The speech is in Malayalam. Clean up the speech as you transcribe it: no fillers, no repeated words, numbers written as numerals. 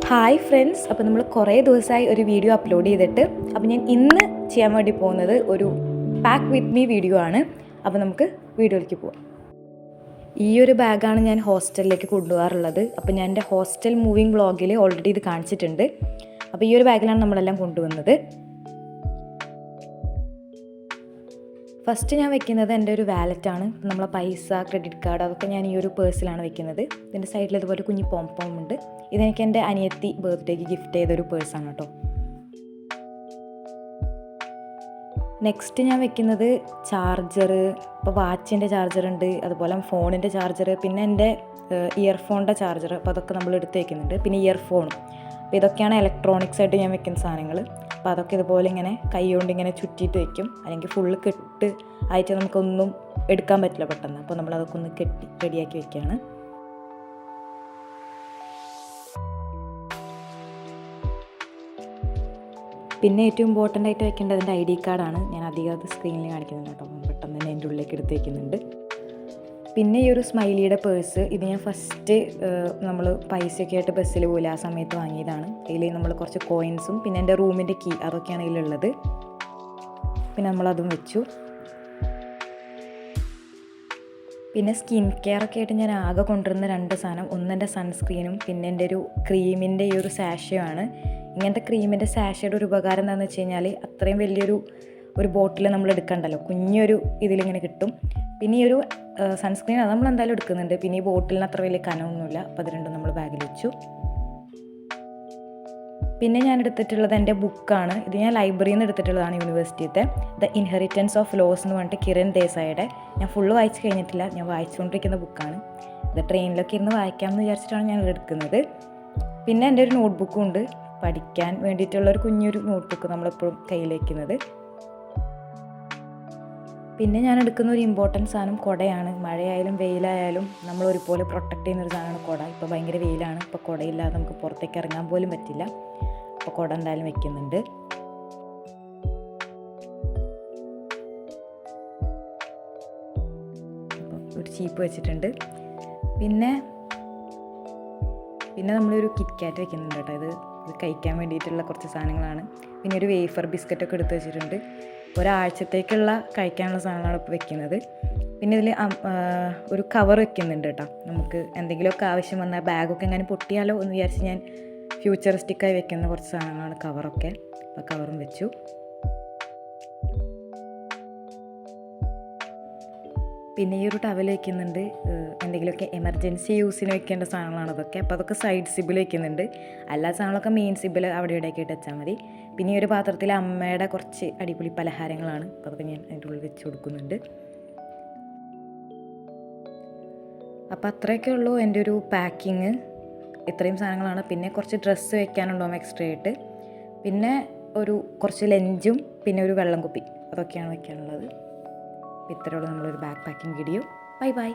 ഹായ് ഫ്രണ്ട്സ്, അപ്പോൾ നമ്മൾ കുറേ ദിവസമായി ഒരു വീഡിയോ അപ്ലോഡ് ചെയ്തിട്ട് അപ്പോൾ ഞാൻ ഇന്ന് ചെയ്യാൻ വേണ്ടി പോകുന്നത് ഒരു പാക്ക് വിത്ത് മീ വീഡിയോ ആണ്. അപ്പോൾ നമുക്ക് വീഡിയോയിലേക്ക് പോകാം. ഈ ഒരു ബാഗാണ് ഞാൻ ഹോസ്റ്റലിലേക്ക് കൊണ്ടുപോകാറുള്ളത്. അപ്പോൾ ഞാൻ എൻ്റെ ഹോസ്റ്റൽ മൂവിങ് വ്ളോഗിൽ ഓൾറെഡി ഇത് കാണിച്ചിട്ടുണ്ട്. അപ്പോൾ ഈ ഒരു ബാഗിലാണ് നമ്മളെല്ലാം കൊണ്ടുവന്നത്. ഫസ്റ്റ് ഞാൻ വെക്കുന്നത് എൻ്റെ ഒരു വാലറ്റാണ്. നമ്മളെ പൈസ, ക്രെഡിറ്റ് കാർഡ് അതൊക്കെ ഞാൻ ഈ ഒരു പേഴ്സിലാണ് വെക്കുന്നത്. ഇതിൻ്റെ സൈഡിൽ ഇതുപോലെ കുഞ്ഞ് പോംപോം ഉണ്ട്. ഇതെനിക്ക് എൻ്റെ അനിയത്തി ബർത്ത്ഡേക്ക് ഗിഫ്റ്റ് ചെയ്തൊരു പേഴ്സാണ് കേട്ടോ. നെക്സ്റ്റ് ഞാൻ വെക്കുന്നത് ചാർജർ. ഇപ്പോൾ വാച്ചിൻ്റെ ചാർജറുണ്ട്, അതുപോലെ ഫോണിൻ്റെ ചാർജർ, പിന്നെ എൻ്റെ ഇയർഫോണിൻ്റെ ചാർജർ. അപ്പോൾ അതൊക്കെ നമ്മൾ എടുത്ത് വെക്കുന്നുണ്ട്. പിന്നെ ഇയർഫോണും. അപ്പോൾ ഇതൊക്കെയാണ് ഇലക്ട്രോണിക്സ് ആയിട്ട് ഞാൻ വെക്കുന്ന സാധനങ്ങൾ. അപ്പോൾ അതൊക്കെ ഇതുപോലെ ഇങ്ങനെ കൈ കൊണ്ട് ഇങ്ങനെ ചുറ്റിയിട്ട് വെക്കും. അല്ലെങ്കിൽ ഫുള്ള് കെട്ട് ആയിട്ട് നമുക്കൊന്നും എടുക്കാൻ പറ്റില്ല പെട്ടെന്ന്. അപ്പോൾ നമ്മളതൊക്കെ ഒന്ന് കെട്ടി റെഡിയാക്കി വെക്കുകയാണ്. പിന്നെ ഏറ്റവും ഇമ്പോർട്ടൻ്റ് ആയിട്ട് വെക്കേണ്ടത് എൻ്റെ ID കാർഡാണ്. ഞാൻ അധികം അത് സ്ക്രീനിൽ കാണിക്കുന്നുണ്ട് കേട്ടോ. പെട്ടെന്ന് തന്നെ എൻ്റെ ഉള്ളിലേക്ക് എടുത്ത് വയ്ക്കുന്നുണ്ട്. പിന്നെ ഈ ഒരു സ്മൈലിയുടെ പേഴ്സ്, ഇത് ഞാൻ ഫസ്റ്റ് നമ്മൾ പൈസയൊക്കെ ആയിട്ട് ബസ്സിൽ പോയില്ല ആ സമയത്ത് വാങ്ങിയതാണ്. അതിൽ നമ്മൾ കുറച്ച് കോയിൻസും പിന്നെ എൻ്റെ റൂമിൻ്റെ കീ അതൊക്കെയാണ് ഇതിലുള്ളത്. പിന്നെ നമ്മളതും വെച്ചു. പിന്നെ സ്കിൻ കെയർ ഒക്കെ ആയിട്ട് ഞാൻ ആകെ കൊണ്ടുവരുന്ന 2 സാധനം, ഒന്ന് എൻ്റെ സൺസ്ക്രീനും പിന്നെ എൻ്റെ ഒരു ക്രീമിൻ്റെ ഈ ഒരു സാഷയുമാണ്. ഇങ്ങനത്തെ ക്രീമിൻ്റെ സാഷയുടെ ഒരു ഉപകാരം എന്താണെന്ന് വെച്ച് കഴിഞ്ഞാൽ അത്രയും വലിയൊരു ബോട്ടിൽ നമ്മൾ എടുക്കണ്ടല്ലോ, കുഞ്ഞൊരു ഇതിലിങ്ങനെ കിട്ടും. പിന്നെ ഈ ഒരു സൺസ്ക്രീൻ അത് നമ്മൾ എന്തായാലും എടുക്കുന്നുണ്ട്. പിന്നെ ഈ ബോട്ടിലിന് അത്ര വലിയ കനമൊന്നുമില്ല. അപ്പോൾ അത് രണ്ടും നമ്മൾ ബാഗിൽ വെച്ചു. പിന്നെ ഞാൻ എടുത്തിട്ടുള്ളത് എൻ്റെ ബുക്കാണ്. ഇത് ഞാൻ ലൈബ്രറിയിൽ നിന്ന് എടുത്തിട്ടുള്ളതാണ്, യൂണിവേഴ്സിറ്റിത്തെ ദ ഇൻഹെറിറ്റൻസ് ഓഫ് ലോസ് എന്ന് പറഞ്ഞിട്ട് കിരൺ ദേശായിയുടെ. ഞാൻ ഫുള്ള് വായിച്ച് കഴിഞ്ഞിട്ടില്ല, ഞാൻ വായിച്ചുകൊണ്ടിരിക്കുന്ന ബുക്കാണ്. ഇത് ട്രെയിനിലൊക്കെ ഇരുന്ന് വായിക്കാമെന്ന് വിചാരിച്ചിട്ടാണ് ഞാൻ എടുക്കുന്നത്. പിന്നെ എൻ്റെ ഒരു നോട്ട്ബുക്കും ഉണ്ട്, പഠിക്കാൻ വേണ്ടിയിട്ടുള്ളൊരു കുഞ്ഞൊരു നോട്ട്ബുക്ക് നമ്മളെപ്പോഴും കയ്യിൽ വയ്ക്കുന്നത്. പിന്നെ ഞാൻ എടുക്കുന്ന ഒരു ഇമ്പോർട്ടൻറ്റ് സാധനം കുടയാണ്. മഴയായാലും വെയിലായാലും നമ്മൾ ഒരുപോലെ പ്രൊട്ടക്റ്റ് ചെയ്യുന്നൊരു സാധനമാണ് കുട. ഇപ്പോൾ ഭയങ്കര വെയിലാണ്, ഇപ്പോൾ കുടയില്ലാതെ നമുക്ക് പുറത്തേക്ക് ഇറങ്ങാൻ പോലും പറ്റില്ല. അപ്പോൾ കുട എന്തായാലും വെക്കുന്നുണ്ട്. ഒരു ചീപ്പ് വെച്ചിട്ടുണ്ട്. പിന്നെ നമ്മളൊരു കിറ്റ്കാറ്റ് വെക്കുന്നുണ്ട് കേട്ടോ. ഇത് കഴിക്കാൻ വേണ്ടിയിട്ടുള്ള കുറച്ച് സാധനങ്ങളാണ്. പിന്നെ ഒരു വേഫർ ബിസ്ക്കറ്റൊക്കെ എടുത്ത് വെച്ചിട്ടുണ്ട്. ഒരാഴ്ചത്തേക്കുള്ള കഴിക്കാനുള്ള സാധനങ്ങളാണ് ഇപ്പോൾ വെക്കുന്നത്. പിന്നെ ഇതിൽ ഒരു കവർ വെക്കുന്നുണ്ട് കേട്ടോ. നമുക്ക് എന്തെങ്കിലുമൊക്കെ ആവശ്യം വന്നാൽ ബാഗൊക്കെ എങ്ങനെ പൊട്ടിയാലോ എന്ന് വിചാരിച്ച് ഞാൻ ഫ്യൂച്ചറിസ്റ്റിക്കായി വെക്കുന്ന കുറച്ച് സാധനങ്ങളാണ് കവറൊക്കെ. അപ്പോൾ കവറും വെച്ചു. പിന്നെ ഈ ഒരു ടവൽ വയ്ക്കുന്നുണ്ട്. എന്തെങ്കിലുമൊക്കെ എമർജൻസി യൂസിന് വെക്കേണ്ട സാധനങ്ങളാണ് അതൊക്കെ. അപ്പോൾ അതൊക്കെ സൈഡ് സിബിൽ വയ്ക്കുന്നുണ്ട്. എല്ലാ സാധനങ്ങളൊക്കെ മെയിൻ സിബിൽ അവിടെ ഇവിടെയൊക്കെ ഇട്ട് വെച്ചാൽ മതി. പിന്നെ ഈ ഒരു പാത്രത്തിൽ അമ്മയുടെ കുറച്ച് അടിപൊളി പലഹാരങ്ങളാണ്. അപ്പോൾ അതൊക്കെ ഞാൻ അതിൻ്റെ ഉള്ളിൽ വെച്ച് കൊടുക്കുന്നുണ്ട്. അപ്പോൾ അത്രയൊക്കെ ഉള്ളൂ എൻ്റെ ഒരു പാക്കിങ്. ഇത്രയും സാധനങ്ങളാണ്. പിന്നെ കുറച്ച് ഡ്രസ്സ് വെക്കാനുണ്ടാവും എക്സ്ട്രാ ആയിട്ട്. പിന്നെ കുറച്ച് ലഞ്ചും പിന്നെ ഒരു വെള്ളം കുപ്പി, അതൊക്കെയാണ് വെക്കാനുള്ളത്. ഇത്രയുള്ള നമ്മളൊരു bag packing video. Bye bye.